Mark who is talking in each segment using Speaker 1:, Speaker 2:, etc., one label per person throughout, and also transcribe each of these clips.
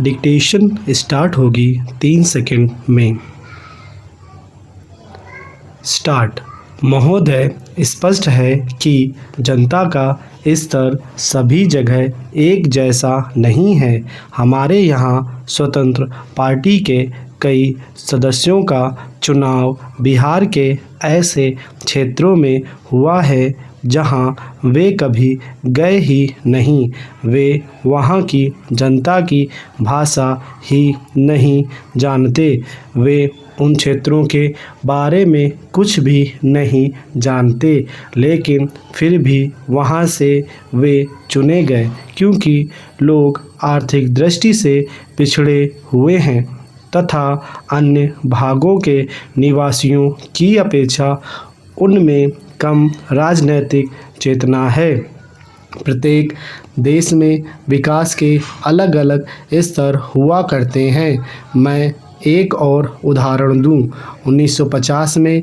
Speaker 1: Dictation start होगी 3 second में। Start. महोदय, स्पष्ट है कि जनता का स्तर सभी जगह एक जैसा नहीं है। हमारे यहाँ स्वतंत्र पार्टी के कई सदस्यों का चुनाव बिहार के ऐसे क्षेत्रों में हुआ है जहां वे कभी गए ही नहीं। वे वहां की जनता की भाषा ही नहीं जानते। वे उन क्षेत्रों के बारे में कुछ भी नहीं जानते, लेकिन फिर भी वहां से वे चुने गए क्योंकि लोग आर्थिक दृष्टि से पिछड़े हुए हैं तथा अन्य भागों के निवासियों की अपेक्षा उनमें कम राजनीतिक चेतना है। प्रत्येक देश में विकास के अलग अलग स्तर हुआ करते हैं। मैं एक और उदाहरण दूं। 1950 में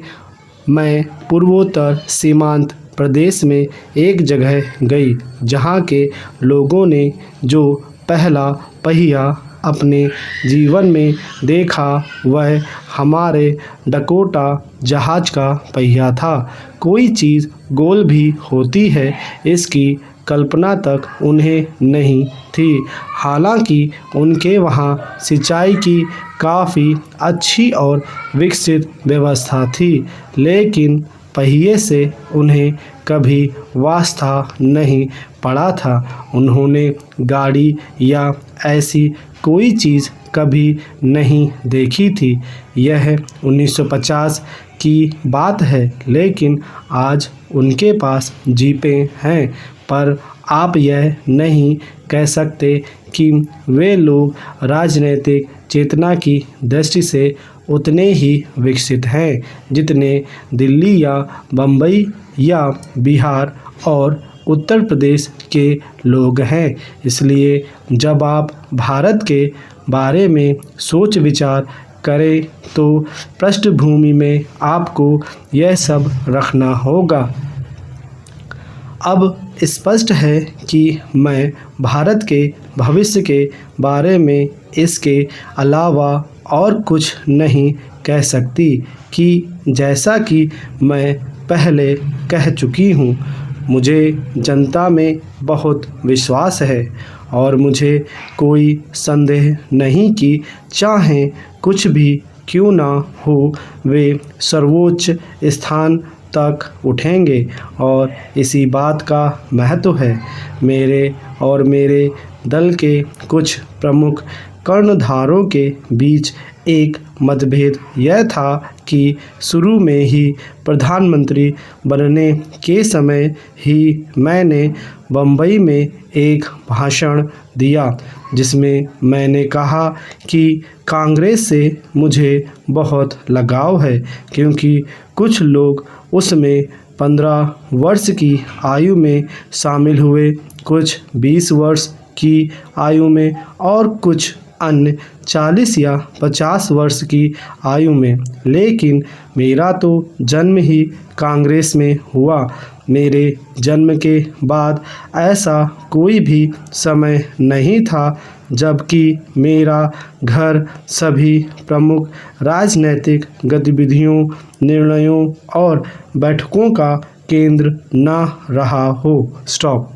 Speaker 1: मैं पूर्वोत्तर सीमांत प्रदेश में एक जगह गई जहां के लोगों ने जो पहला पहिया अपने जीवन में देखा वह हमारे डकोटा जहाज का पहिया था। कोई चीज़ गोल भी होती है इसकी कल्पना तक उन्हें नहीं थी। हालांकि उनके वहाँ सिंचाई की काफ़ी अच्छी और विकसित व्यवस्था थी, लेकिन पहिए से उन्हें कभी वास्ता नहीं पड़ा था। उन्होंने गाड़ी या ऐसी कोई चीज़ कभी नहीं देखी थी। यह 1950 की बात है, लेकिन आज उनके पास जीपें हैं, पर आप यह नहीं कह सकते कि वे लोग राजनीतिक चेतना की दृष्टि से उतने ही विकसित हैं जितने दिल्ली या बम्बई या बिहार और उत्तर प्रदेश के लोग हैं। इसलिए जब आप भारत के बारे में सोच विचार करें तो पृष्ठभूमि में आपको यह सब रखना होगा। अब स्पष्ट है कि मैं भारत के भविष्य के बारे में इसके अलावा और कुछ नहीं कह सकती कि जैसा कि मैं पहले कह चुकी हूँ, मुझे जनता में बहुत विश्वास है और मुझे कोई संदेह नहीं कि चाहे कुछ भी क्यों ना हो वे सर्वोच्च स्थान तक उठेंगे और इसी बात का महत्व है। मेरे और मेरे दल के कुछ प्रमुख कर्णधारों के बीच एक मतभेद यह था कि शुरू में ही प्रधानमंत्री बनने के समय ही मैंने बम्बई में एक भाषण दिया जिसमें मैंने कहा कि कांग्रेस से मुझे बहुत लगाव है क्योंकि कुछ लोग उसमें 15 वर्ष की आयु में शामिल हुए, कुछ 20 वर्ष की आयु में और कुछ अन्य 40 या 50 वर्ष की आयु में। लेकिन मेरा तो जन्म ही कांग्रेस में हुआ। मेरे जन्म के बाद ऐसा कोई भी समय नहीं था जबकि मेरा घर सभी प्रमुख राजनीतिक गतिविधियों, निर्णयों और बैठकों का केंद्र न रहा हो। स्टॉप।